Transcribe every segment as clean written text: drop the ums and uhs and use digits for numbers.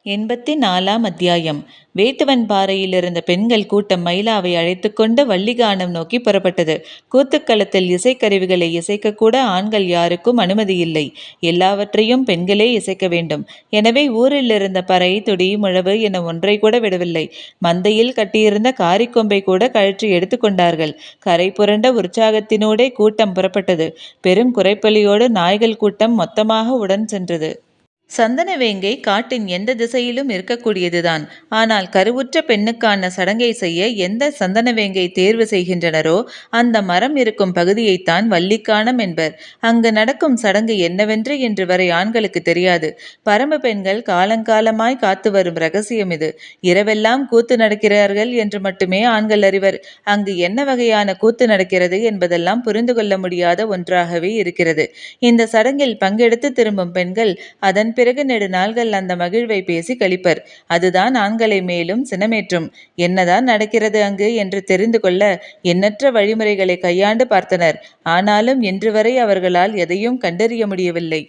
84ஆம் அத்தியாயம். வேட்டுவன் பாறையில் இருந்த பெண்கள் கூட்டம் மயிலாவை அழைத்து கொண்டு வள்ளிகானம் நோக்கி புறப்பட்டது. கூத்துக்களத்தில் இசைக்கருவிகளை இசைக்கக்கூட ஆண்கள் யாருக்கும் அனுமதி இல்லை. எல்லாவற்றையும் பெண்களே இசைக்க வேண்டும். எனவே ஊரில் இருந்த பறை, துடி, முழவு என ஒன்றை கூட விடவில்லை. மந்தையில் கட்டியிருந்த காரிக்கொம்பை கூட கழற்றி எடுத்து கொண்டார்கள். கரை புரண்ட உற்சாகத்தினூடே கூட்டம் புறப்பட்டது. பெரும் குறைப்பொலியோடு நாய்கள் கூட்டம் மொத்தமாக உடன் சென்றது. சந்தனவேங்கை காட்டின் எந்த திசையிலும் இருக்கக்கூடியதுதான். ஆனால் கருவுற்ற பெண்ணுக்கான சடங்கை செய்ய எந்த சந்தனவேங்கை தேர்வு செய்கின்றனரோ அந்த மரம் இருக்கும் பகுதியைத்தான் வள்ளிக்கானம் என்பர். அங்கு நடக்கும் சடங்கு என்னவென்று இன்று வரை ஆண்களுக்கு தெரியாது. பரம்பு பெண்கள் காலங்காலமாய் காத்து வரும் ரகசியம் இது. இரவெல்லாம் கூத்து நடக்கிறார்கள் என்று மட்டுமே ஆண்கள் அறிவர். அங்கு என்ன வகையான கூத்து நடக்கிறது என்பதெல்லாம் புரிந்து கொள்ள முடியாத ஒன்றாகவே இருக்கிறது. இந்த சடங்கில் பங்கெடுத்து திரும்பும் பெண்கள் அதன் பிறகு நெடுநாள்கள் அந்த மகிழ்வை பேசி கழிப்பர். அதுதான் ஆண்களை மேலும் சினமேற்றும். என்னதான் நடக்கிறது அங்கு என்று தெரிந்து கொள்ள எண்ணற்ற வழிமுறைகளை கையாண்டு பார்த்தனர். ஆனாலும் இன்று வரை அவர்களால் எதையும் கண்டறிய முடியவில்லை.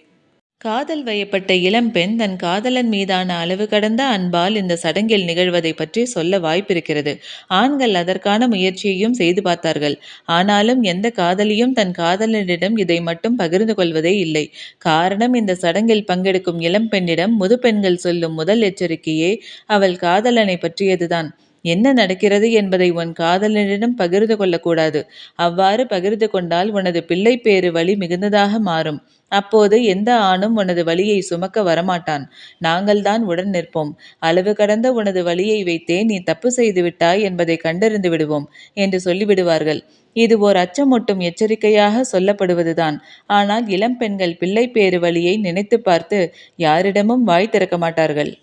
காதல் வயப்பட்ட இளம்பெண் தன் காதலன் மீதான அளவு கடந்த அன்பால் இந்த சடங்கில் நிகழ்வதை பற்றி சொல்ல வாய்ப்பிருக்கிறது. ஆண்கள் அதற்கான முயற்சியையும் செய்து பார்த்தார்கள். ஆனாலும் எந்த காதலியும் தன் காதலனிடம் இதை மட்டும் பகிர்ந்து கொள்வதே இல்லை. காரணம், இந்த சடங்கில் பங்கெடுக்கும் இளம்பெண்ணிடம் முதுப்பெண்கள் சொல்லும் முதல் எச்சரிக்கையே அவள் காதலனை பற்றியதுதான். என்ன நடக்கிறது என்பதை உன் காதலனிடம் பகிர்ந்து கொள்ளக்கூடாது. அவ்வாறு பகிர்ந்து கொண்டால் உனது பிள்ளை பேறு வலி மிகுந்ததாக மாறும். அப்போது எந்த ஆணும் உனது வலியை சுமக்க வரமாட்டான். நாங்கள்தான் உடன் நிற்போம். அளவு கடந்த உனது வலியை வைத்தே நீ தப்பு செய்து விட்டாய் என்பதை கண்டறிந்து விடுவோம் என்று சொல்லிவிடுவார்கள். இது ஓர் அச்சமூட்டும் எச்சரிக்கையாக சொல்லப்படுவதுதான். ஆனால் இளம்பெண்கள் பிள்ளை பேறு வலியை நினைத்து பார்த்து யாரிடமும் வாய் திறக்க மாட்டார்கள்.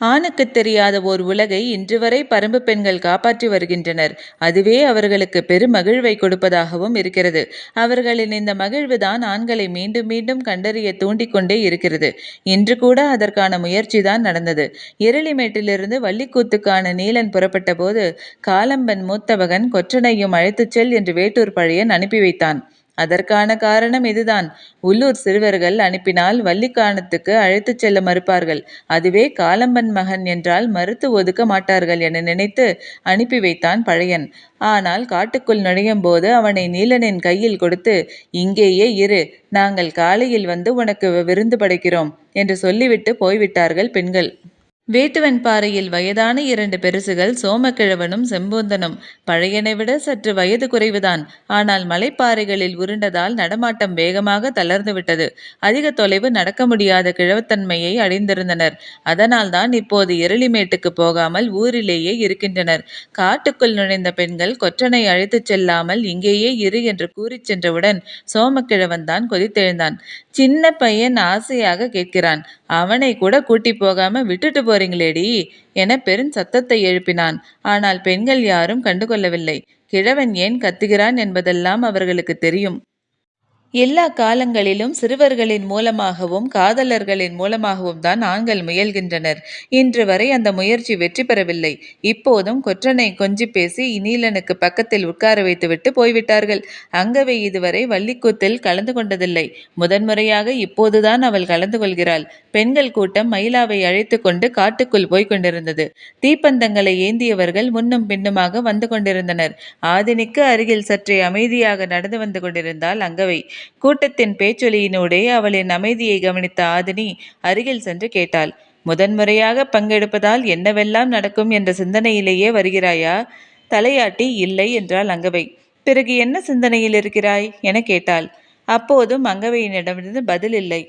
ஆணுக்கு தெரியாத ஓர் உலகை இன்று வரை பரம்பு பெண்கள் காப்பாற்றி வருகின்றனர். அதுவே அவர்களுக்கு பெரும் மகிழ்வை கொடுப்பதாகவும் இருக்கிறது. அவர்களின் இந்த மகிழ்வுதான் ஆண்களை மீண்டும் மீண்டும் கண்டறிய தூண்டிக்கொண்டே இருக்கிறது. இன்று கூட அதற்கான முயற்சிதான் நடந்தது. எருளிமேட்டிலிருந்து வள்ளிக்கூத்துக்கான நீலன் புறப்பட்ட போது காலம்பன் மூத்த மகன் கொற்றனையும் அழைத்துச் செல் என்று வேட்டூர் பழையன் அனுப்பி வைத்தான். அதற்கான காரணம் இதுதான். உள்ளூர் சிறுவர்கள் அனுப்பினால் வள்ளிக்கானத்துக்கு அழைத்துச் செல்ல மறுப்பார்கள். அதுவே காலம்பன் மகன் என்றால் மறுத்து ஒதுக்க மாட்டார்கள் என நினைத்து அனுப்பி வைத்தான் பழையன். ஆனால் காட்டுக்குள் நுழையும் போது அவனை நீலனின் கையில் கொடுத்து, இங்கேயே இரு, நாங்கள் காலையில் வந்து உனக்கு விருந்து படைக்கிறோம் என்று சொல்லிவிட்டு போய்விட்டார்கள் பெண்கள். வேட்டுவன் பாறையில் வயதான 2 பெருசுகள் சோமக்கிழவனும் செம்பூந்தனும். பழையனை விட சற்று வயது குறைவுதான். ஆனால் மலைப்பாறைகளில் உருண்டதால் நடமாட்டம் வேகமாக தளர்ந்துவிட்டது. அதிக தொலைவு நடக்க முடியாத கிழவத்தன்மையை அடைந்திருந்தனர். அதனால்தான் இப்போது எருளிமேட்டுக்கு போகாமல் ஊரிலேயே இருக்கின்றனர். காட்டுக்குள் நுழைந்த பெண்கள் கொற்றனை அழைத்துச் செல்லாமல் இங்கேயே இரு என்று கூறிச் சென்றவுடன் சோமக்கிழவன் தான் கொதித்தெழுந்தான். சின்ன பையன் ஆசையாக கேட்கிறான். அவனை கூட கூட்டி போகாம விட்டுட்டு போறீங்களேடி என பெரும் சத்தத்தை எழுப்பினான். ஆனால் பெண்கள் யாரும் கண்டுகொள்ளவில்லை. கிழவன் ஏன் கத்துகிறான் என்பதெல்லாம் அவர்களுக்கு தெரியும். எல்லா காலங்களிலும் சிறுவர்களின் மூலமாகவும் காதலர்களின் மூலமாகவும் தான் ஆண்கள் முயல்கின்றனர். இன்று வரை அந்த முயற்சி வெற்றி பெறவில்லை. இப்போதும் கொற்றனை கொஞ்சி பேசி நீலனுக்கு பக்கத்தில் உட்கார வைத்துவிட்டு போய்விட்டார்கள். அங்கவை இதுவரை வள்ளிக்கூத்தில் கலந்து கொண்டதில்லை. முதன்முறையாக இப்போதுதான் அவள் கலந்து கொள்கிறாள். பெண்கள் கூட்டம் மயிலாவை அழைத்து கொண்டு காட்டுக்குள் போய் கொண்டிருந்தது. தீப்பந்தங்களை ஏந்தியவர்கள் முன்னும் பின்னுமாக வந்து கொண்டிருந்தனர். ஆதினிக்கு அருகில் சற்றே அமைதியாக நடந்து வந்து கொண்டிருந்தாள் அங்கவை. கூட்டத்தின் பேச்சொலியினூடே அவளின் அமைதியை கவனித்த ஆதினி அருகில் சென்று கேட்டாள். முதன்முறையாக பங்கெடுப்பதால் என்னவெல்லாம் நடக்கும் என்ற சிந்தனையிலேயே வருகிறாயா? தலையாட்டி இல்லை என்றாள் அங்கவை. பிறகு என்ன சிந்தனையில் இருக்கிறாய் என கேட்டாள். அப்போதும் அங்கவையினிடமிருந்து பதில் இல்லை.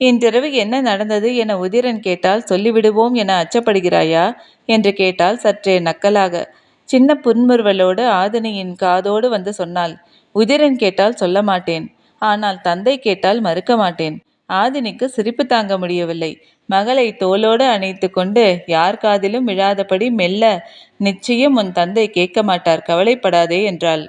இன்றிரவு என்ன நடந்தது என உதிரன் கேட்டால் சொல்லிவிடுவோம் என அச்சப்படுகிறாயா என்று கேட்டால் சற்றே நக்கலாக. சின்ன புன்முறுவலோடு ஆதினியின் காதோடு வந்து சொன்னாள். உதிரன் கேட்டால் சொல்ல மாட்டேன். ஆனால் தந்தை கேட்டால் மறுக்க மாட்டேன். ஆதினிக்கு சிரிப்பு தாங்க முடியவில்லை. மகளை தோளோடு அணைத்து கொண்டு யார் காதிலும் விழாதபடி மெல்ல, நிச்சயம் உன் தந்தை கேட்க மாட்டார், கவலைப்படாதே என்றாள்.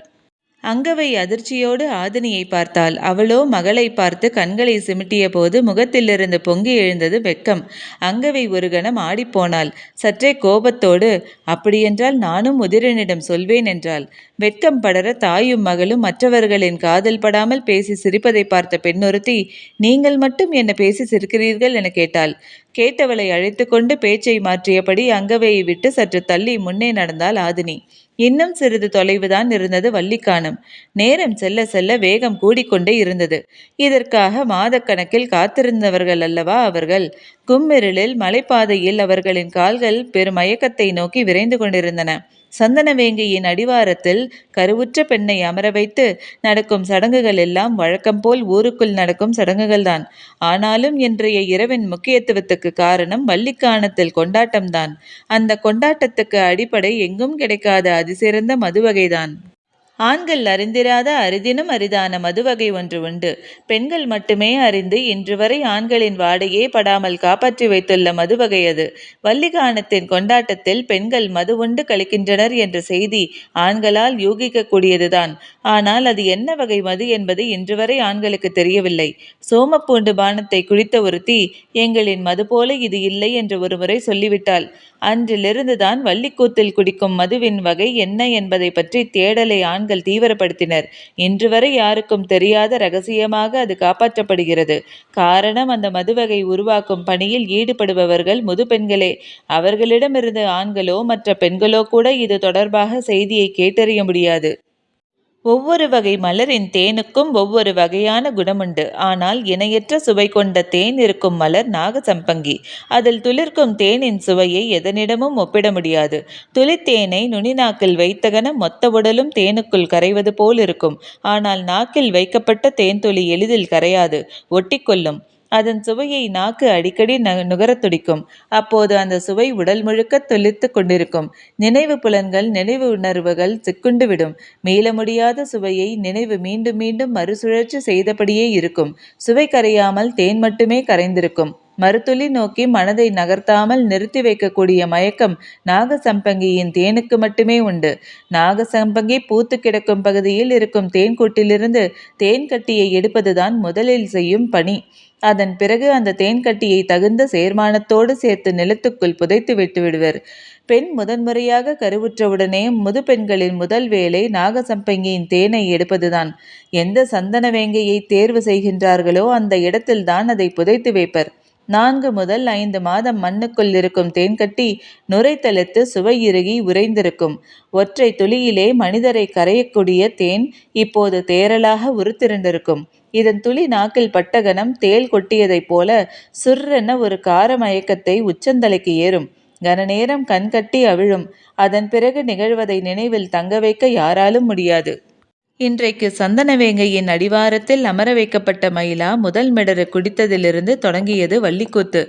அங்கவை அதிர்ச்சியோடு ஆதினியை பார்த்தாள். அவளோ மகளை பார்த்து கண்களை சிமிட்டிய போது முகத்திலிருந்து பொங்கி எழுந்தது வெட்கம். அங்கவை ஒரு கணம் ஆடிப்போனாள். சற்றே கோபத்தோடு, அப்படியென்றால் நானும் உதிரனிடம் சொல்வேன் என்றாள். வெட்கம் படர தாயும் மகளும் மற்றவர்களின் காதல் படாமல் பேசி சிரிப்பதை பார்த்த பெண்ணொருத்தி, நீங்கள் மட்டும் என்ன பேசி சிரிக்கிறீர்கள் என கேட்டாள். கேட்டவளை அழைத்து கொண்டு பேச்சை மாற்றியபடி அங்கவையை விட்டு சற்று தள்ளி முன்னே நடந்தாள் ஆதினி. இன்னும் சிறிது தொலைவுதான் இருந்தது வள்ளிக்கானம். நேரம் செல்ல செல்ல வேகம் கூடிக்கொண்டே இருந்தது. இதற்காக மாதக்கணக்கில் காத்திருந்தவர்கள் அல்லவா அவர்கள். கும்மிருளில் மலைப்பாதையில் அவர்களின் கால்கள் பெருமயக்கத்தை நோக்கி விரைந்து கொண்டிருந்தன. சந்தனவேங்கையின் அடிவாரத்தில் கருவுற்ற பெண்ணை அமர வைத்து நடக்கும் சடங்குகள் எல்லாம் வழக்கம் போல் ஊருக்குள் நடக்கும் சடங்குகள்தான். ஆனாலும் இன்றைய இரவின் முக்கியத்துவத்துக்கு காரணம் வள்ளிக்கானத்தில் கொண்டாட்டம்தான். அந்த கொண்டாட்டத்துக்கு அடிப்படை எங்கும் கிடைக்காத அதிசிறந்த மதுவகைதான். ஆண்கள் அறிந்திராத அரிதினும் அரிதான மதுவகை ஒன்று உண்டு. பெண்கள் மட்டுமே அறிந்து இன்று வரை ஆண்களின் வாடையே படாமல் காப்பாற்றி வைத்துள்ள மதுவகை அது. வள்ளிகானத்தின் கொண்டாட்டத்தில் பெண்கள் மது உண்டு கழிக்கின்றனர் என்ற செய்தி ஆண்களால் யூகிக்கக்கூடியதுதான். ஆனால் அது என்ன வகை மது என்பது இன்று வரை ஆண்களுக்கு தெரியவில்லை. சோமப்பூண்டு பானத்தை குடித்த ஒருத்தி, எங்களின் மது போல இது இல்லை என்று ஒருமுறை சொல்லிவிட்டாள். அன்றிலிருந்துதான் வள்ளிக்கூத்தில் குடிக்கும் மதுவின் வகை என்ன என்பதை பற்றி தேடலை ஆண்கள் தீவிரப்படுத்தினர். இன்று வரை யாருக்கும் தெரியாத ரகசியமாக அது காப்பாற்றப்படுகிறது. காரணம், அந்த மதுவகை உருவாக்கும் பணியில் ஈடுபடுபவர்கள் முது பெண்களே. அவர்களிடமிருந்து ஆண்களோ மற்ற பெண்களோ கூட இது தொடர்பாக செய்தியை கேட்டறிய முடியாது. ஒவ்வொரு வகை மலரின் தேனுக்கும் ஒவ்வொரு வகையான குணமுண்டு. ஆனால் இணையற்ற சுவை கொண்ட தேன் இருக்கும் மலர் நாகசம்பங்கி. அதில் துளிர்க்கும் தேனின் சுவையை எதனிடமும் ஒப்பிட முடியாது. துளித்தேனை நுனிநாக்கில் வைத்தகன மொத்த உடலும் தேனுக்குள் கரைவது போல் இருக்கும். ஆனால் நாக்கில் வைக்கப்பட்ட தேன் துளி எளிதில் கரையாது, ஒட்டிக்கொள்ளும். அதன் சுவையை நாக்கு அடிக்கடி நுகரத் துடிக்கும். அப்போது அந்த சுவை உடல் முழுக்க தொளித்து கொண்டிருக்கும். நினைவு புலன்கள், நினைவு உணர்வுகள் சிக்குண்டு விடும். மீள முடியாத சுவையை நினைவு மீண்டும் மீண்டும் மறுசுழற்சி செய்தபடியே இருக்கும். சுவை கரையாமல் தேன் மட்டுமே கரைந்திருக்கும். மறுத்துளி நோக்கி மனதை நகர்த்தாமல் நிறுத்தி வைக்கக்கூடிய மயக்கம் நாகசம்பங்கியின் தேனுக்கு மட்டுமே உண்டு. நாகசம்பங்கி பூத்து கிடக்கும் பகுதியில் இருக்கும் தேன்கூட்டிலிருந்து தேன் கட்டியை எடுப்பதுதான் முதலில் செய்யும் பணி. அதன் பிறகு அந்த தேன்கட்டியை தகுந்த சேர்மானத்தோடு சேர்த்து நிலத்துக்குள் புதைத்து விட்டு விடுவர். பெண் முதன்முறையாக கருவுற்றவுடனே முது பெண்களின் முதல் வேலை நாகசம்பங்கியின் தேனை எடுப்பதுதான். எந்த சந்தன வேங்கையை தேர்வு செய்கின்றார்களோ அந்த இடத்தில்தான் அதை புதைத்து வைப்பர். 4 முதல் 5 மாதம் மண்ணுக்குள் இருக்கும் தேன்கட்டி நுரை தளிர்த்து சுவை இறுகி உறைந்திருக்கும். ஒற்றை துளியிலே மனிதரை கரையக்கூடிய தேன் இப்போது தேரலாக உருத்திரண்டிருக்கும். இதன் துளி நாக்கில் பட்டகனம் தேள் கொட்டியதைப் போல சுர்ரென ஒரு கார மயக்கத்தை உச்சந்தலைக்கு ஏறும். கனநேரம் கண்கட்டி அவிழும். அதன் பிறகு நிகழ்வதை நினைவில் தங்க வைக்க யாராலும் முடியாது. இன்றைக்கு சந்தனவேங்கையின் அடிவாரத்தில் அமர வைக்கப்பட்ட மயிலா முதல் மெடரு குடித்ததிலிருந்து தொடங்கியது வள்ளிக்கூத்து.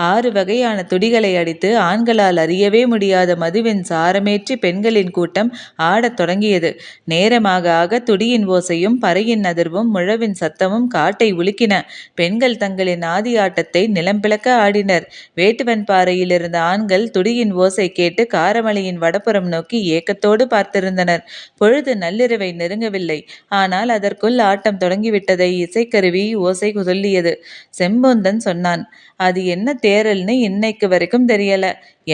6 வகையான துடிகளை அடித்து ஆண்களால் அறியவே முடியாத மதுவின் சாரமேற்றி பெண்களின் கூட்டம் ஆடத் தொடங்கியது. நேரமாக ஆக துடியின் ஓசையும் பறையின் அதிர்வும் முழவின் சத்தமும் காட்டை உலுக்கின. பெண்கள் தங்களின் ஆதி ஆட்டத்தை நிலம் பிளக்க ஆடினர். வேட்டுவன் பாறையில் இருந்த ஆண்கள் துடியின் ஓசை கேட்டு காரமலையின் வடபுறம் நோக்கி ஏக்கத்தோடு பார்த்திருந்தனர். பொழுது நள்ளிரவை நெருங்கவில்லை. ஆனால் அதற்குள் ஆட்டம் தொடங்கிவிட்டதை இசைக்கருவி ஓசை சொல்லியது. செம்பொந்தன் சொன்னான், அது என்ன தேரல்னு இன்னைக்கு வரைக்கும் தெரியல.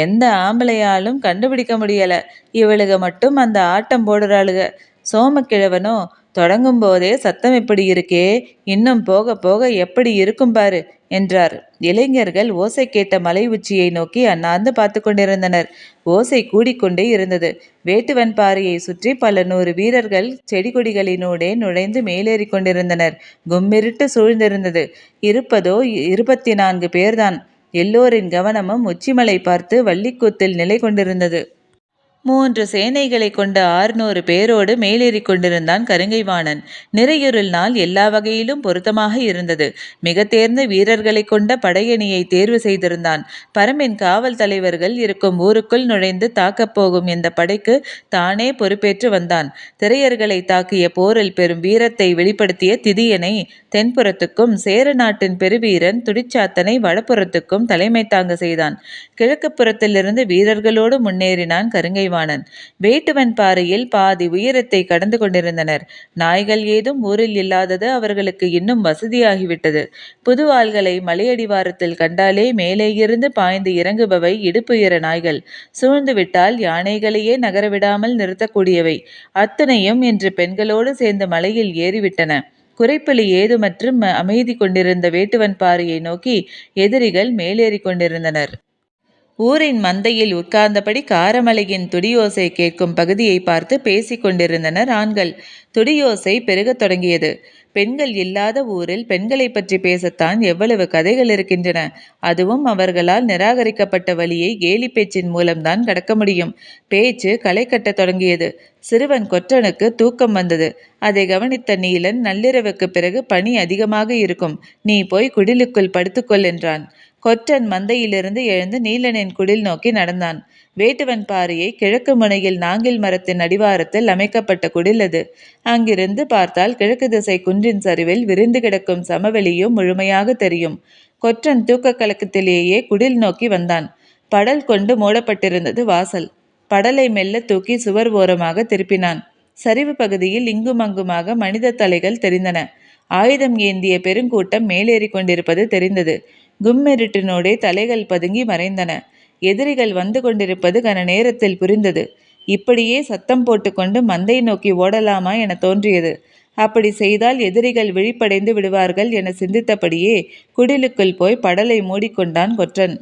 எந்த ஆம்பளையாலும் கண்டுபிடிக்க முடியல. இவளுக மட்டும் அந்த ஆட்டம் போடுறாளுக. சோமக்கிழவனோ தொடங்கும் போதே சத்தம் இப்படி இருக்கே, இன்னும் போக போக எப்படி இருக்கும் பாரு என்றார். இளைஞர்கள் ஓசை கேட்ட மலை உச்சியை நோக்கி அண்ணாந்து பார்த்து கொண்டிருந்தனர். ஓசை கூடிக்கொண்டே இருந்தது. வேட்டுவன் பாறையை சுற்றி பல 100 வீரர்கள் செடி கொடிகளினூடே நுழைந்து மேலேறி கொண்டிருந்தனர். கும்மிருட்டு சூழ்ந்திருந்தது. இருப்பதோ 24 பேர்தான். எல்லோரின் கவனமும் உச்சிமலை பார்த்து வள்ளிக்கூத்தில் நிலை கொண்டிருந்தது. 3 சேனைகளை கொண்ட 600 பேரோடு மேலேறி கொண்டிருந்தான் கருங்கைவாணன். நிறையுருள் நாள் எல்லா வகையிலும் பொருத்தமாக இருந்தது. மிக தேர்ந்த வீரர்களை கொண்ட படையணியை தேர்வு செய்திருந்தான். பரம்பின் காவல் தலைவர்கள் இருக்கும் ஊருக்குள் நுழைந்து தாக்கப்போகும் இந்த படைக்கு தானே பொறுப்பேற்று வந்தான். திரையர்களை தாக்கிய போரில் பெரும் வீரத்தை வெளிப்படுத்திய திதியனை தென்புறத்துக்கும், சேர நாட்டின் பெருவீரன் துடிச்சாத்தனை வடபுறத்துக்கும் தலைமை தாங்க செய்தான். கிழக்கு புறத்திலிருந்து வீரர்களோடு முன்னேறினான் கருங்கைவாணன். கருங்கைவாணன். வேட்டுவன் பாறையில் பாதி உயரத்தை கடந்து கொண்டிருந்தனர். நாய்கள் ஏதும் ஊரில் இல்லாதது அவர்களுக்கு இன்னும் வசதியாகிவிட்டது. புது ஆள்களை மலையடிவாரத்தில் கண்டாலே மேலேயிருந்து பாய்ந்து இறங்குபவை இடுப்புயர நாய்கள். சூழ்ந்துவிட்டால் யானைகளையே நகரவிடாமல் நிறுத்தக்கூடியவை. அத்தனையும் இன்று பெண்களோடு சேர்ந்து மலையில் ஏறிவிட்டன. குறைப்பலி ஏதுமற்று அமைதி கொண்டிருந்த வேட்டுவன் பாறையை நோக்கி எதிரிகள் மேலேறி கொண்டிருந்தனர். ஊரின் மந்தையில் உட்கார்ந்தபடி காரமலையின் துடியோசை கேட்கும் பகுதியை பார்த்து பேசிக் கொண்டிருந்தனர் ஆண்கள். துடியோசை பெருகத் தொடங்கியது. பெண்கள் இல்லாத ஊரில் பெண்களை பற்றி பேசத்தான் எவ்வளவு கதைகள் இருக்கின்றன. அதுவும் அவர்களால் நிராகரிக்கப்பட்ட வழியை கேலி பேச்சின் மூலம்தான் கடக்க முடியும். பேச்சு களை கட்டத் தொடங்கியது. சிறுவன் கொற்றனுக்கு தூக்கம் வந்தது. அதை கவனித்த நீலன், நள்ளிரவுக்கு பிறகு பனி அதிகமாக இருக்கும், நீ போய் குடிலுக்குள் படுத்துக்கொள் என்றான். கொற்றன் மந்தையிலிருந்து எழுந்து நீலனின் குடில் நோக்கி நடந்தான். வேட்டுவன் பாறையை கிழக்கு முனையில் நாங்கில் மரத்தின் அடிவாரத்தில் அமைக்கப்பட்ட குடில் அது. அங்கிருந்து பார்த்தால் கிழக்கு திசை குன்றின் சரிவில் விரிந்து கிடக்கும் சமவெளியும் முழுமையாக தெரியும். கொற்றன் தூக்க கலக்கத்திலேயே குடில் நோக்கி வந்தான். படல் கொண்டு மூடப்பட்டிருந்தது வாசல். படலை மெல்ல தூக்கி சுவர் ஓரமாக திருப்பினான். சரிவு பகுதியில் இங்கும் அங்குமாக மனித தலைகள் தெரிந்தன. ஆயுதம் ஏந்திய பெருங்கூட்டம் மேலேறி கொண்டிருப்பது தெரிந்தது. கும்மெருட்டினோடே தலைகள் பதுங்கி மறைந்தன. எதிரிகள் வந்து கொண்டிருப்பது கன நேரத்தில் புரிந்தது. இப்படியே சத்தம் போட்டுக்கொண்டு மந்தை நோக்கி ஓடலாமா என தோன்றியது. அப்படி செய்தால் எதிரிகள் விழிப்படைந்து விடுவார்கள் என சிந்தித்தபடியே குடிலுக்குள் போய் படலை மூடிக்கொண்டான் கொற்றன்.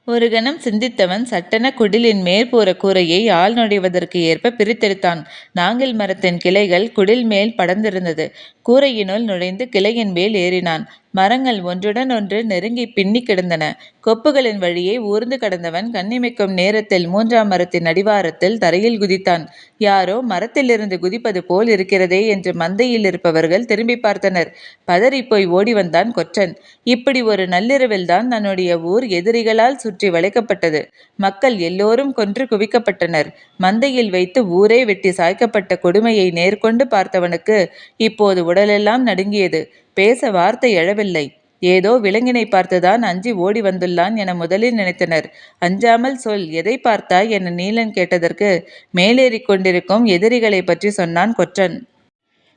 ஒரு கணம் சிந்தித்தவன் சட்டென குடிலின் மேற்பூற கூரையை ஆள் நுழைவதற்கு ஏற்ப பிரித்தெடுத்தான். நாங்கில் மரத்தின் கிளைகள் குடில் மேல் படர்ந்திருந்தது. கூரையினுள் நுழைந்து கிளையின் மேல் ஏறினான். மரங்கள் ஒன்றுடன் ஒன்று நெருங்கி பின்னி கிடந்தன. கொப்புகளின் வழியே ஊர்ந்து கடந்தவன் கண்ணிமைக்கும் நேரத்தில் 3ஆம் மரத்தின் அடிவாரத்தில் தரையில் குதித்தான். யாரோ மரத்திலிருந்து குதிப்பது போல் இருக்கிறதே என்று மந்தையில் இருப்பவர்கள் திரும்பி பார்த்தனர். பதறிப்போய் ஓடி வந்தான் கொற்றன். இப்படி ஒரு நள்ளிரவில்தான் தன்னுடைய ஊர் எதிரிகளால் சுற்றி வளைக்கப்பட்டது. மக்கள் எல்லோரும் கொன்று குவிக்கப்பட்டனர். மந்தையில் வைத்து ஊரே வெட்டி சாய்க்கப்பட்ட கொடுமையை நேர்கொண்டு பார்த்தவனுக்கு இப்போது உடலெல்லாம் நடுங்கியது. பேச வார்த்தை எழவில்லை. ஏதோ விலங்கினை பார்த்துதான் அஞ்சி ஓடி வந்துள்ளான் என முதலில் நினைத்தனர். அஞ்சாமல் சொல், எதை பார்த்தாய் என நீலன் கேட்டதற்கு மேலேறி கொண்டிருக்கும் எதிரிகளை பற்றி சொன்னான் கொற்றன்.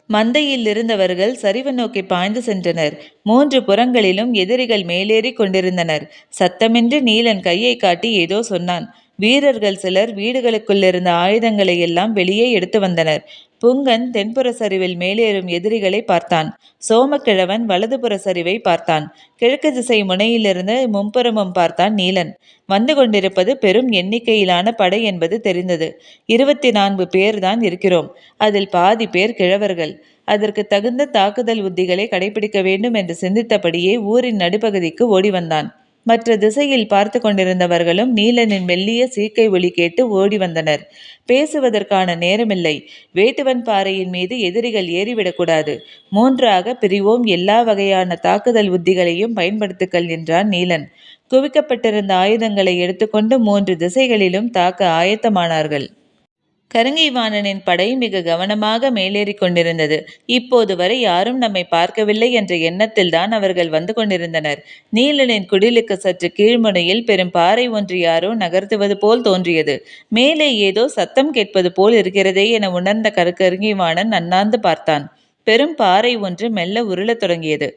மந்தையில் இருந்தவர்கள் சரிவு நோக்கி பாய்ந்து சென்றனர். 3 புறங்களிலும் எதிரிகள் மேலேறி கொண்டிருந்தனர். சத்தமின்றி நீலன் கையை காட்டி ஏதோ சொன்னான். வீரர்கள் சிலர் வீடுகளுக்குள்ளிருந்த ஆயுதங்களை எல்லாம் வெளியே எடுத்து வந்தனர். புங்கன் தென்புற சரிவில் மேலேறும் எதிரிகளை பார்த்தான். சோமக்கிழவன் வலதுபுற சரிவை பார்த்தான். கிழக்கு திசை முனையிலிருந்து மும்புறமும் பார்த்தான் நீலன். வந்து கொண்டிருப்பது பெரும் எண்ணிக்கையிலான படை என்பது தெரிந்தது. 24 பேர்தான் இருக்கிறோம். அதில் பாதி பேர் கிழவர்கள். அதற்கு தகுந்த தாக்குதல் உத்திகளை கடைபிடிக்க வேண்டும் என்று சிந்தித்தபடியே ஊரின் நடுப்பகுதிக்கு ஓடி வந்தான். மற்ற திசையில் பார்த்து கொண்டிருந்தவர்களும் நீலனின் மெல்லிய சீக்கை ஒலி கேட்டு ஓடி வந்தனர். பேசுவதற்கான நேரமில்லை. வேட்டுவன் பாறையின் மீது எதிரிகள் ஏறிவிடக்கூடாது. 3ஆக பிரிவோம், எல்லா வகையான தாக்குதல் உத்திகளையும் பயன்படுத்துங்கள் என்றான் நீலன். குவிக்கப்பட்டிருந்த ஆயுதங்களை எடுத்துக்கொண்டு 3 திசைகளிலும் தாக்க ஆயத்தமானார்கள். கருங்கைவாணனின் படை மிக கவனமாக மேலேறி கொண்டிருந்தது. இப்போது வரை யாரும் நம்மை பார்க்கவில்லை என்ற எண்ணத்தில்தான் அவர்கள் வந்து கொண்டிருந்தனர். நீலனின் குடிலுக்கு சற்று கீழ்முனையில் பெரும் பாறை ஒன்று யாரோ நகர்த்துவது போல் தோன்றியது. மேலே ஏதோ சத்தம் கேட்பது போல் இருக்கிறதே என உணர்ந்த கருங்கைவாணன் அண்ணாந்து பார்த்தான். பெரும் பாறை ஒன்று மெல்ல உருளத் தொடங்கியது.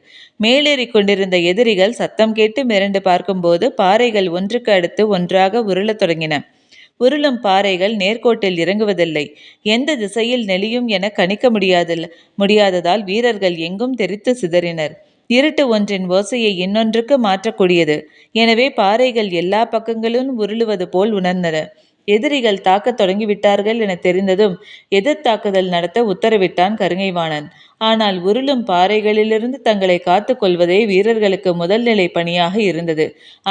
மேலேறி கொண்டிருந்த எதிரிகள் சத்தம் கேட்டு மிரண்டு பார்க்கும்போது பாறைகள் ஒன்றுக்கு அடுத்து ஒன்றாக உருளத் தொடங்கின. உருளும் பாறைகள் நேர்கோட்டில் இறங்குவதில்லை. எந்த திசையில் நெளியும் என கணிக்க முடியாததால் வீரர்கள் எங்கும் தெரித்து சிதறினர். இருட்டு ஒன்றின் ஓசையை இன்னொன்றுக்கு மாற்றக்கூடியது. எனவே பாறைகள் எல்லா பக்கங்களிலும் உருளுவது போல் உணர்ந்தன. எதிரிகள் தாக்கத் தொடங்கிவிட்டார்கள் என தெரிந்ததும் எதிர் தாக்குதல் நடத்த உத்தரவிட்டான் கருங்கைவாணன். ஆனால் உருளும் பாறைகளிலிருந்து தங்களை காத்து கொள்வதே வீரர்களுக்கு முதல் நிலை பணியாக இருந்தது.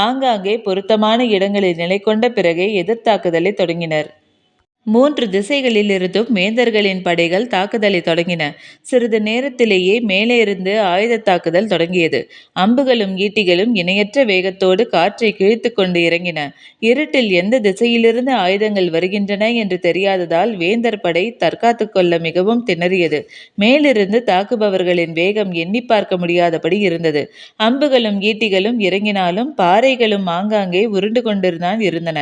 ஆங்காங்கே பொருத்தமான இடங்களில் நிலை கொண்ட பிறகே எதிர் தாக்குதலை தொடங்கினர். 3 திசைகளிலிருந்தும் வேந்தர்களின் படைகள் தாக்குதலை தொடங்கின. சிறிது நேரத்திலேயே மேலே இருந்து ஆயுத தாக்குதல் தொடங்கியது. அம்புகளும் ஈட்டிகளும் இணையற்ற வேகத்தோடு காற்றை கிழித்து கொண்டு இறங்கின. இருட்டில் எந்த திசையிலிருந்து ஆயுதங்கள் வருகின்றன என்று தெரியாததால் வேந்தர் படை தற்காத்து கொள்ள மிகவும் திணறியது. மேலிருந்து தாக்குபவர்களின் வேகம் எண்ணி பார்க்க முடியாதபடி இருந்தது. அம்புகளும் ஈட்டிகளும் இறங்கினாலும் பாறைகளும் ஆங்காங்கே உருண்டு கொண்டுதான் இருந்தன.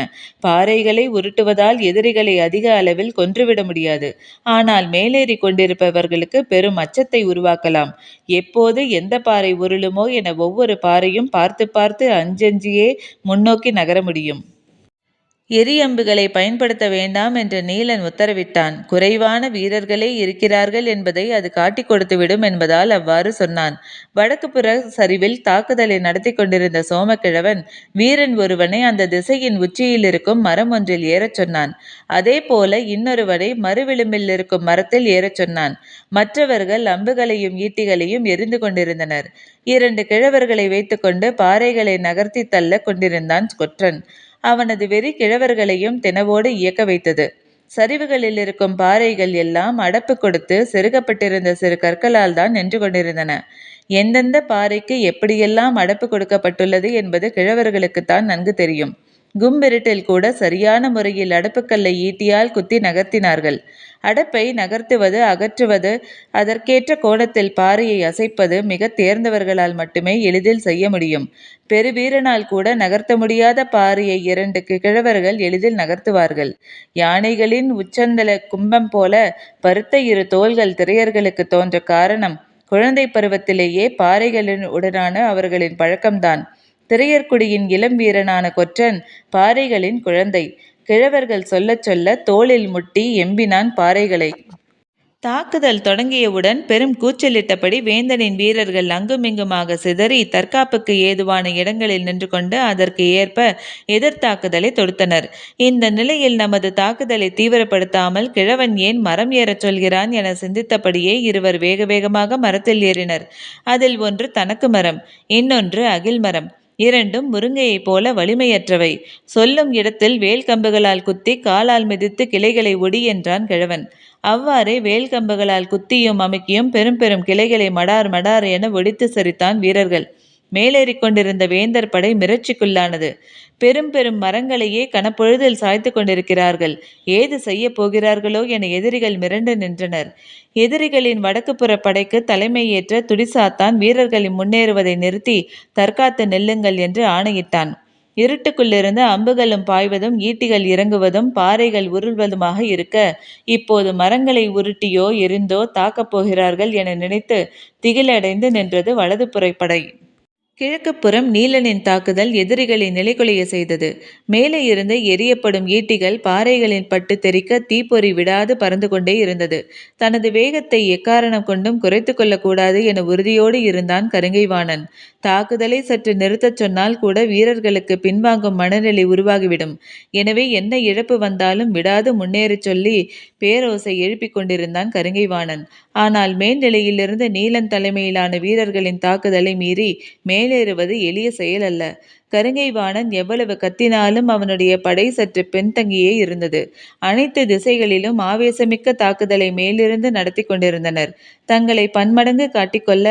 பாறைகளை உருட்டுவதால் எதிரிகளை அதிக அளவில் கொன்றுவிட முடியாது. ஆனால் மேலேறி கொண்டிருப்பவர்களுக்கு பெரும் அச்சத்தை உருவாக்கலாம். எப்போது எந்த பாறை உருளுமோ என ஒவ்வொரு பாறையும் பார்த்து பார்த்து அஞ்சஞ்சியே முன்னோக்கி நகர முடியும். எரியம்புகளை பயன்படுத்த வேண்டாம் என்று நீலன் உத்தரவிட்டான். குறைவான வீரர்களே இருக்கிறார்கள் என்பதை அது காட்டிக் கொடுத்துவிடும் என்பதால் அவ்வாறு சொன்னான். வடக்கு புற சரிவில் தாக்குதலை நடத்தி கொண்டிருந்த சோமக்கிழவன் வீரன் ஒருவனை அந்த திசையின் உச்சியில் இருக்கும் மரம் ஒன்றில் ஏறச் சொன்னான். அதே போல இன்னொருவனை மறுவிளிம்பில் இருக்கும் மரத்தில் ஏறச் சொன்னான். மற்றவர்கள் அம்புகளையும் ஈட்டிகளையும் எரிந்து கொண்டிருந்தனர். 2 கிழவர்களை வைத்துக்கொண்டு பாறைகளை நகர்த்தி தள்ள கொண்டிருந்தான் கொற்றன். அவனது வெறி கிழவர்களையும் தினவோடு இயக்க வைத்தது. சரிவுகளில் இருக்கும் பாறைகள் எல்லாம் அடப்பு கொடுத்து செருகப்பட்டிருந்த சிறு கற்களால் தான் நின்று கொண்டிருந்தன. எந்தெந்த பாறைக்கு எப்படியெல்லாம் அடப்பு கொடுக்கப்பட்டுள்ளது என்பது கிழவர்களுக்குத்தான் நன்கு தெரியும். கும்பிருட்டில் கூட சரியான முறையில் அடப்புக்கல்லை ஈட்டியால் குத்தி நகர்த்தினார்கள். அடப்பை நகர்த்துவது, அகற்றுவது, அதற்கேற்ற கோணத்தில் பாறையை அசைப்பது மிக தேர்ந்தவர்களால் மட்டுமே எளிதில் செய்ய முடியும். பெருவீரனால் கூட நகர்த்த முடியாத பாறையை 2 கிழவர்கள் எளிதில் நகர்த்துவார்கள். யானைகளின் உச்சந்தல கும்பம் போல பருத்த 2 தோள்கள் திரையர்களுக்கு தோன்ற காரணம் குழந்தை பருவத்திலேயே பாறைகளுடனான அவர்களின் பழக்கம்தான். திரையர்குடியின் இளம் வீரனான கொற்றன் பாறைகளின் குழந்தை. கிழவர்கள் சொல்லச் சொல்ல தோளில் முட்டி எம்பினான் பாறைகளை. தாக்குதல் தொடங்கியவுடன் பெரும் கூச்சலிட்டபடி வேந்தனின் வீரர்கள் அங்குமிங்குமாக சிதறி தற்காப்புக்கு ஏதுவான இடங்களில் நின்று கொண்டு அதற்கு ஏற்ப எதிர்த்தாக்குதலை தொடுத்தனர். இந்த நிலையில் நமது தாக்குதலை தீவிரப்படுத்தாமல் கிழவன் ஏன் மரம் ஏறச் சொல்கிறான் என சிந்தித்தபடியே இருவர் வேக வேகமாக மரத்தில் ஏறினர். அதில் ஒன்று தனக்கு மரம், இன்னொன்று அகில் மரம். இரண்டும் முருங்கையைப் போல வலிமையற்றவை. சொல்லும் இடத்தில் வேல் கம்புகளால் குத்தி காலால் மிதித்து கிளைகளை ஒடி என்றான் கிழவன். அவ்வாறே வேல் கம்புகளால் குத்தியும் அமுக்கியும் பெரும் பெரும் கிளைகளை மடார் மடார் என ஒடித்து சரித்தான் வீரர்கள். மேலேறிக் கொண்டிருந்த வேந்தர் படை மிரட்சிக்குள்ளானது. பெரும் பெரும் மரங்களையே கனப்பொழுதில் சாய்த்து கொண்டிருக்கிறார்கள். ஏது செய்ய போகிறார்களோ என எதிரிகள் மிரண்டு நின்றனர். எதிரிகளின் வடக்குப்புற படைக்கு தலைமை ஏற்ற துடிசாத்தான் வீரர்களை முன்னேறுவதை நிறுத்தி தற்காத்து நெல்லுங்கள் என்று ஆணையிட்டான். இருட்டுக்குள்ளிருந்து அம்புகளும் பாய்வதும் ஈட்டிகள் இறங்குவதும் பாறைகள் உருள்வதுமாக இருக்க, இப்போது மரங்களை உருட்டியோ எரிந்தோ தாக்கப் போகிறார்கள் என நினைத்து திகிலடைந்து நின்றது வலதுபுற படை. கிழக்கு புறம் நீலனின் தாக்குதல் எதிரிகளை நிலைகுலைய செய்தது. மேலே இருந்து எரியப்படும் ஈட்டிகள் பாறைகளின் பட்டு தெறிக்க தீப்பொறி விடாது பறந்து கொண்டே இருந்தது. தனது வேகத்தை எக்காரணம் கொண்டும் குறைத்து கொள்ளக்கூடாது என உறுதியோடு இருந்தான் கருங்கைவாணன். தாக்குதலை சற்று நிறுத்தச் சொன்னால் கூட வீரர்களுக்கு பின்வாங்கும் மனநிலை உருவாகிவிடும். எனவே என்ன இழப்பு வந்தாலும் விடாது முன்னேறச் சொல்லி பேரோசை எழுப்பிக் கொண்டிருந்தான் கருங்கைவாணன். ஆனால் மேல்நிலையிலிருந்து நீலன் தலைமையிலான வீரர்களின் தாக்குதலை மீறி மேலேறுவது எளிய செயல் அல்ல. கருங்கைவாணன் எவ்வளவு கத்தினாலும் அவனுடைய படை சற்று பின்தங்கியே இருந்தது. அனைத்து திசைகளிலும் ஆவேசமிக்க தாக்குதலை மேலிருந்து நடத்தி கொண்டிருந்தனர். தங்களை பன்மடங்கு காட்டிக்கொள்ள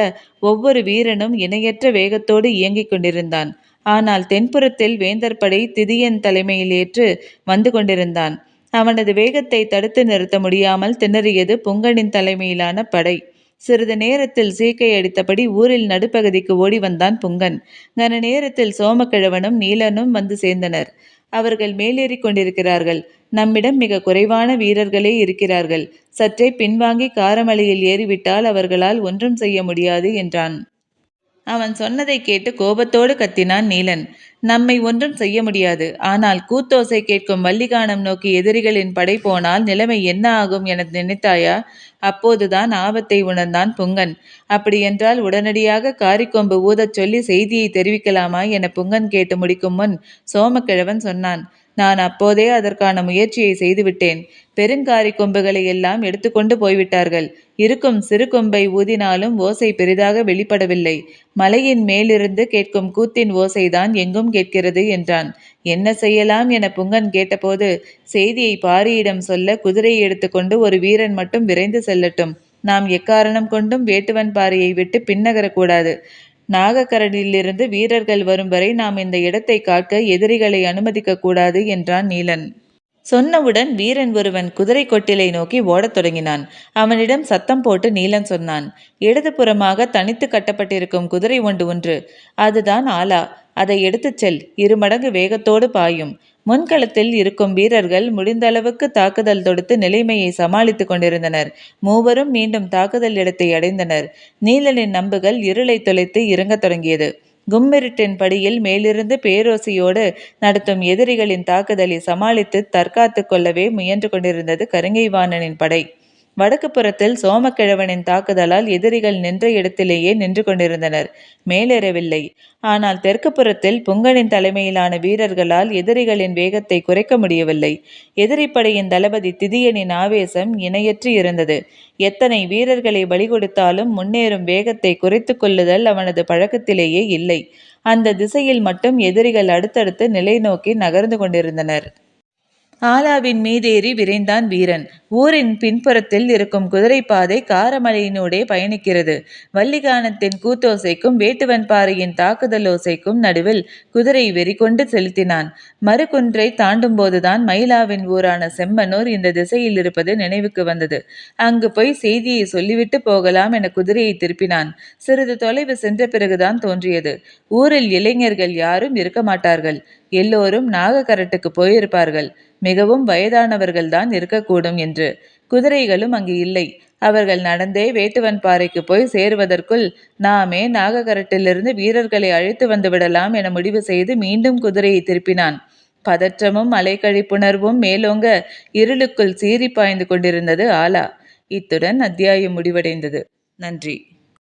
ஒவ்வொரு வீரனும் இணையற்ற வேகத்தோடு இயங்கிக் கொண்டிருந்தான். ஆனால் தென்புறத்தில் வேந்தர் படை திதியன் தலைமையில் ஏற்று வந்து கொண்டிருந்தான். அவனது வேகத்தை தடுத்து நிறுத்த முடியாமல் திணறியது புங்கனின் தலைமையிலான படை. சிறிது நேரத்தில் சீக்கை அடித்தபடி ஊரில் நடுப்பகுதிக்கு ஓடி வந்தான் புங்கன். கன நேரத்தில் சோமக்கிழவனும் நீலனும் வந்து சேர்ந்தனர். அவர்கள் மேலேறி கொண்டிருக்கிறார்கள். நம்மிடம் மிக குறைவான வீரர்களே இருக்கிறார்கள். சற்றே பின்வாங்கி காரமலையில் ஏறிவிட்டால் அவர்களால் ஒன்றும் செய்ய முடியாது என்றான். அவன் சொன்னதை கேட்டு கோபத்தோடு கத்தினான் நீலன். நம்மை ஒன்றும் செய்ய முடியாது. ஆனால் கூத்தோசை கேட்கும் வள்ளிகானம் நோக்கி எதிரிகளின் படை போனால் நிலைமை என்ன ஆகும் என நினைத்தாயா? அப்போதுதான் ஆபத்தை உணர்ந்தான் புங்கன். அப்படியென்றால் உடனடியாக காரிக்கொம்பு ஊதச் சொல்லி செய்தியை தெரிவிக்கலாமா என புங்கன் கேட்டு முடிக்கும் முன் சோமக்கிழவன் சொன்னான். நான் அப்போதே அதற்கான முயற்சியை செய்துவிட்டேன். பெருங்காரி கொம்புகளை எல்லாம் எடுத்துக்கொண்டு போய்விட்டார்கள். இருக்கும் சிறு கொம்பை ஊதினாலும் ஓசை பெரிதாக வெளிப்படவில்லை. மலையின் மேலிருந்து கேட்கும் கூத்தின் ஓசைதான் எங்கும் கேட்கிறது என்றான். என்ன செய்யலாம் என புங்கன் கேட்டபோது, செய்தியை பாரியிடம் சொல்ல குதிரையை எடுத்துக்கொண்டு ஒரு வீரன் மட்டும் விரைந்து செல்லட்டும். நாம் எக்காரணம் கொண்டும் வேட்டுவன் பாறையை விட்டு பின்னகரக்கூடாது. நாகக்கரடிலிருந்து வீரர்கள் வரும் வரை நாம் இந்த இடத்தை காக்க எதிரிகளை அனுமதிக்க கூடாது என்றான் நீலன். சொன்னவுடன் வீரன் ஒருவன் குதிரை கொட்டிலை நோக்கி ஓடத் தொடங்கினான். அவனிடம் சத்தம் போட்டு நீலன் சொன்னான். இடதுபுறமாக தனித்து கட்டப்பட்டிருக்கும் குதிரை ஒன்று. அதுதான் ஆலா. அதை எடுத்துச் செல். 2 மடங்கு வேகத்தோடு பாயும். முன்களத்தில் இருக்கும் வீரர்கள் முடிந்தளவுக்கு தாக்குதல் தொடுத்து நிலைமையை சமாளித்துக் கொண்டிருந்தனர். மூவரும் மீண்டும் தாக்குதல் இடத்தை அடைந்தனர். நீலனின் நம்புகள் இருளை தொலைத்து இறங்கத் தொடங்கியது. கும்மிருட்டின் படியில் மேலிருந்து பேரோசையோடு நடத்தும் எதிரிகளின் தாக்குதலை சமாளித்து தற்காத்து கொள்ளவே முயன்று கொண்டிருந்தது கருங்கைவாணனின் படை. வடக்கு புறத்தில் சோமக்கிழவனின் தாக்குதலால் எதிரிகள் நின்ற இடத்திலேயே நின்று கொண்டிருந்தனர், மேலேறவில்லை. ஆனால் தெற்கு புறத்தில் புங்கனின் தலைமையிலான வீரர்களால் எதிரிகளின் வேகத்தை குறைக்க முடியவில்லை. எதிரிப்படையின் தளபதி திதியனின் ஆவேசம் இணையற்று இருந்தது. எத்தனை வீரர்களை பலி கொடுத்தாலும் முன்னேறும் வேகத்தை குறைத்து கொள்ளுதல் அவனது பழக்கத்திலேயே இல்லை. அந்த திசையில் மட்டும் எதிரிகள் அடுத்தடுத்து நிலை நோக்கி நகர்ந்து கொண்டிருந்தனர். ஆலாவின் மீதேறி விரைந்தான் வீரன். ஊரின் பின்புறத்தில் இருக்கும் குதிரைப்பாதை காரமலையினூடே பயணிக்கிறது. வள்ளிகானத்தின் கூத்தோசைக்கும் வேட்டுவன் பாறையின் தாக்குதலோசைக்கும் நடுவில் குதிரை வெறிகொண்டு செலுத்தினான். மறுகுன்றை தாண்டும் போதுதான் மயிலாவின் ஊரான செம்மனூர் இந்த திசையில் இருப்பது நினைவுக்கு வந்தது. அங்கு போய் செய்தியை சொல்லிவிட்டு போகலாம் என குதிரையை திருப்பினான். சிறிது தொலைவு சென்ற பிறகுதான் தோன்றியது, ஊரில் இளைஞர்கள் யாரும் இருக்க மாட்டார்கள். எல்லோரும் நாகக்கரட்டுக்கு போயிருப்பார்கள். மிகவும் வயதானவர்கள்தான் இருக்கக்கூடும் என்று. குதிரைகளும் அங்கு இல்லை. அவர்கள் நடந்தே வேட்டுவன் பாறைக்கு போய் சேருவதற்குள் நாமே நாகக்கரட்டிலிருந்து வீரர்களை அழைத்து வந்து விடலாம் என முடிவு செய்து மீண்டும் குதிரையை திருப்பினான். பதற்றமும் அலைக்கழிப்புணர்வும் மேலோங்க இருளுக்குள் சீறி பாய்ந்து கொண்டிருந்தது ஆலா. இத்துடன் அத்தியாயம் முடிவடைந்தது. நன்றி.